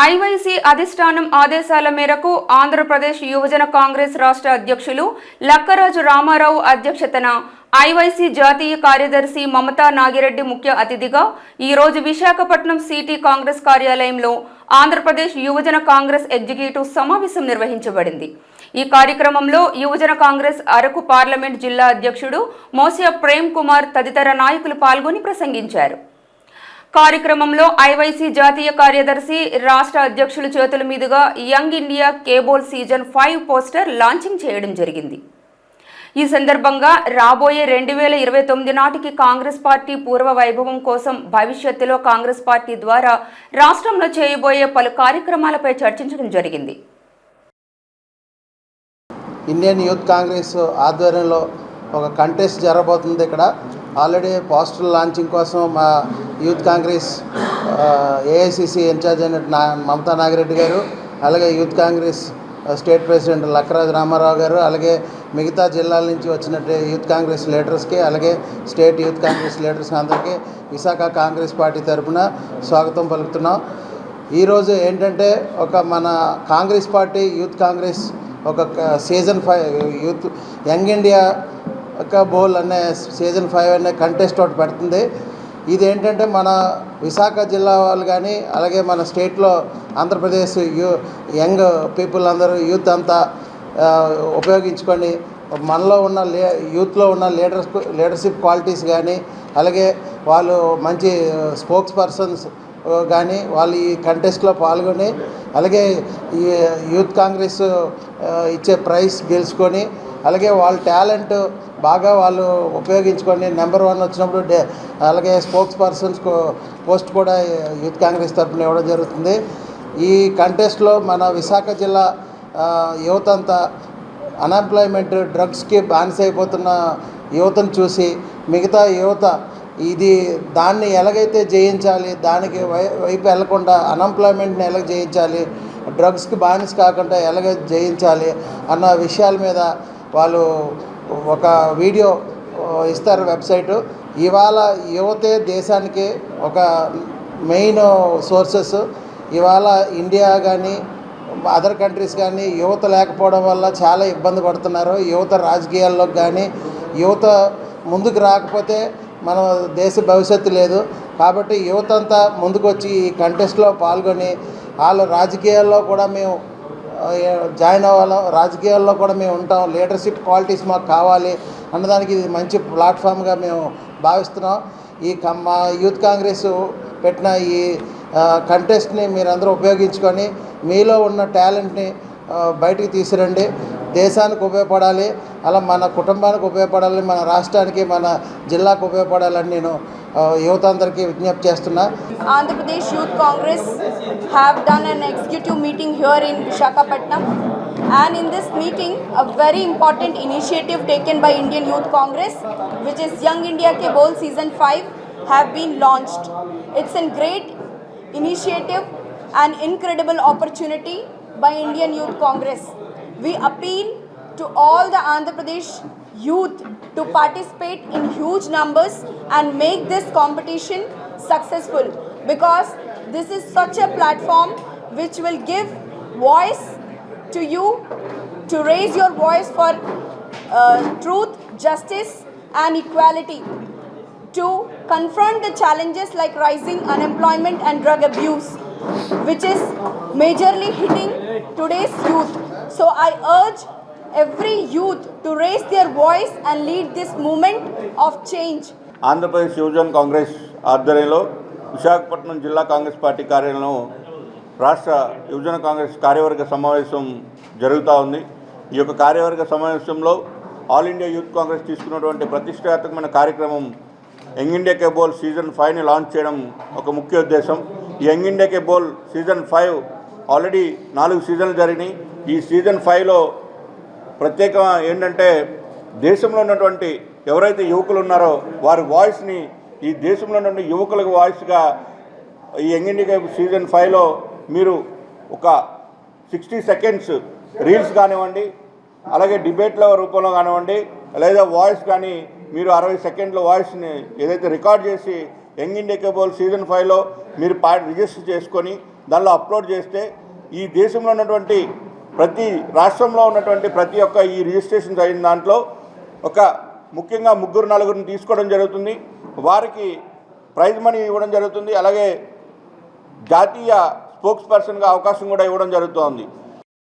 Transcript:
IYC అధిష్టానం ఆదేశాల మేరకు ఆంధ్రప్రదేశ్ యువజన కాంగ్రెస్ రాష్ట్ర అధ్యక్షులు లక్కరాజు రామారావు అధ్యక్షతన ఐవైసీ జాతీయ కార్యదర్శి మమతా నాగిరెడ్డి ముఖ్య అతిథిగా ఈరోజు విశాఖపట్నం సిటీ కాంగ్రెస్ కార్యాలయంలో ఆంధ్రప్రదేశ్ యువజన కాంగ్రెస్ ఎగ్జిక్యూటివ్ సమావేశం నిర్వహించబడింది. ఈ కార్యక్రమంలో యువజన కాంగ్రెస్ అరకు పార్లమెంట్ జిల్లా అధ్యక్షుడు మోసియా ప్రేమ్ కుమార్ తదితర నాయకులు పాల్గొని ప్రసంగించారు. కార్యక్రమంలో ఐవైసీ జాతీయ కార్యదర్శి రాష్ట్ర అధ్యక్షుల చేతుల మీదుగా యంగ్ ఇండియా కేబోల్ సీజన్ 5 పోస్టర్ లాంచింగ్ చేయడం జరిగింది. ఈ సందర్భంగా రాబోయే 2029 నాటికి కాంగ్రెస్ పార్టీ పూర్వ వైభవం కోసం భవిష్యత్తులో కాంగ్రెస్ పార్టీ ద్వారా రాష్ట్రంలో చేయబోయే పలు కార్యక్రమాలపై చర్చించడం జరిగింది. ఇండియన్ యూత్ కాంగ్రెస్ ఆధ్వర్యంలో ఒక కంటెస్ట్ జరగబోతుంది. ఇక్కడ ఆల్రెడీ పోస్టర్ లాంచింగ్ కోసం మా యూత్ కాంగ్రెస్ ఏఐసిసి ఇన్ఛార్జ్ అయిన మమతా నాగిరెడ్డి గారు, అలాగే youth Congress state president Lakkaraju Ramarao garu, అలాగే మిగతా జిల్లాల నుంచి వచ్చినట్టు యూత్ కాంగ్రెస్ లీడర్స్కి, అలాగే స్టేట్ యూత్ కాంగ్రెస్ లీడర్స్ అందరికీ విశాఖ కాంగ్రెస్ పార్టీ తరఫున స్వాగతం పలుకుతున్నాం. ఈరోజు ఏంటంటే మన కాంగ్రెస్ పార్టీ యూత్ కాంగ్రెస్ ఒక సీజన్ 5 యూత్ యంగ్ ఇండియా బోల్ అనే సీజన్ 5 అనే కంటెస్ట్ ఒకటి పెడుతుంది. ఇది ఏంటంటే మన విశాఖ జిల్లా వాళ్ళు కానీ, అలాగే మన స్టేట్లో ఆంధ్రప్రదేశ్ యంగ్ పీపుల్ అందరూ యూత్ అంతా ఉపయోగించుకొని మనలో ఉన్న యూత్లో ఉన్న లీడర్షిప్ క్వాలిటీస్ కానీ, అలాగే వాళ్ళు మంచి స్పోక్స్ పర్సన్స్ కానీ వాళ్ళు ఈ కంటెస్ట్లో పాల్గొని, అలాగే ఈ యూత్ కాంగ్రెస్ ఇచ్చే ప్రైజ్ గెలుచుకొని, అలాగే వాళ్ళ టాలెంట్ బాగా వాళ్ళు ఉపయోగించుకొని నెంబర్ 1 వచ్చినప్పుడు అలాగే స్పోక్స్ పర్సన్స్ పోస్ట్ కూడా యూత్ కాంగ్రెస్ తరఫున ఇవ్వడం జరుగుతుంది. ఈ కంటెస్ట్లో మన విశాఖ జిల్లా యువత అంతా అన్ఎంప్లాయ్మెంట్, డ్రగ్స్కి బానిస అయిపోతున్న యువతను చూసి మిగతా యువత దాన్ని ఎలాగైతే జయించాలి, దానికి వైపు వెళ్లకుండా అన్ఎంప్లాయ్మెంట్ని ఎలాగ జయించాలి, డ్రగ్స్కి బానిస కాకుండా ఎలాగ జయించాలి అన్న విషయాల మీద వాళ్ళు ఒక వీడియో ఇస్తారు వెబ్సైటు. ఇవాళ యువతే దేశానికి ఒక మెయిన్ సోర్సెస్. ఇవాళ ఇండియా కానీ అదర్ కంట్రీస్ కానీ యువత లేకపోవడం వల్ల చాలా ఇబ్బంది పడుతున్నారు. యువత రాజకీయాల్లో కానీ యువత ముందుకు రాకపోతే మన దేశ భవిష్యత్తు లేదు. కాబట్టి యువత అంతా ముందుకు వచ్చి ఈ కంటెస్ట్లో పాల్గొని వాళ్ళ రాజకీయాల్లో కూడా మేము జాయిన్ అవ్వాలం, రాజకీయాల్లో కూడా మేము ఉంటాం, లీడర్షిప్ క్వాలిటీస్ మాకు కావాలి అన్నదానికి ఇది మంచి ప్లాట్ఫామ్గా మేము భావిస్తున్నాం. మా యూత్ కాంగ్రెస్ పెట్టిన ఈ కంటెస్ట్ని మీరందరూ ఉపయోగించుకొని మీలో ఉన్న టాలెంట్ని బయటికి తీసుకురండి. దేశానికి ఉపయోగపడాలి, అలా మన కుటుంబానికి ఉపయోగపడాలి, మన రాష్ట్రానికి మన జిల్లాకు ఉపయోగపడాలని నేను యువత అందరికీ విజ్ఞప్తి చేస్తున్నా. Andhra Pradesh youth Congress have done an executive meeting here in Visakhapatnam, and in this meeting a very important initiative taken by Indian Youth Congress, which is Young India Ke Bol Season 5, have been launched. It's a great initiative and incredible opportunity by Indian Youth Congress. We appeal to all the Andhra Pradesh youth to participate in huge numbers and make this competition successful, because this is such a platform which will give voice to you to raise your voice for truth, justice and equality, to confront the challenges like rising unemployment and drug abuse, which is majorly hitting today's youth. So I urge every youth to raise their voice and lead this movement of change. Andhra Pradesh యువజన కాంగ్రెస్ ఆధ్వర్యంలో విశాఖపట్నం జిల్లా Congress party కార్యాలయంలో రాష్ట్ర యువజన కాంగ్రెస్ కార్యవర్గ సమావేశం జరుగుతూ ఉంది. ఈ యొక్క కార్యవర్గ సమావేశంలో ఆల్ ఇండియా యూత్ కాంగ్రెస్ తీసుకున్నటువంటి ప్రతిష్టాత్మకమైన కార్యక్రమం యంగ్ ఇండియా కే బోల్ సీజన్ 5ని లాంచ్ చేయడం ఒక ముఖ్య ఉద్దేశం. ఈ యంగ్ ఇండియా కే బోల్ సీజన్ 5 ఆల్రెడీ 4 సీజన్లు జరిగినాయి. ఈ సీజన్ 5లో ప్రత్యేకంగా ఏంటంటే దేశంలో ఉన్నటువంటి ఎవరైతే యువకులు ఉన్నారో వారి వాయిస్ని ఈ దేశంలో ఉన్నటువంటి యువకులకు వాయిస్గా ఈ యంగ్ ఇండియా సీజన్ 5లో మీరు ఒక 60 సెకండ్స్ రీల్స్ కానివ్వండి, అలాగే డిబేట్ల రూపంలో కానివ్వండి, లేదా వాయిస్ కానీ మీరు 60 సెకండ్ల వాయిస్ని ఏదైతే రికార్డ్ చేసి యంగ్ ఇండియా కే బోల్ సీజన్ 5లో మీరు రిజిస్టర్ చేసుకొని దానిలో అప్లోడ్ చేస్తే ఈ దేశంలో ఉన్నటువంటి ప్రతి రాష్ట్రంలో ఉన్నటువంటి ప్రతి ఒక్క ఈ రిజిస్ట్రేషన్స్ అయిన దాంట్లో ఒక ముఖ్యంగా 3-4 తీసుకోవడం జరుగుతుంది. వారికి ప్రైజ్ మనీ ఇవ్వడం జరుగుతుంది. అలాగే జాతీయ స్పోక్స్ పర్సన్గా అవకాశం కూడా ఇవ్వడం జరుగుతోంది.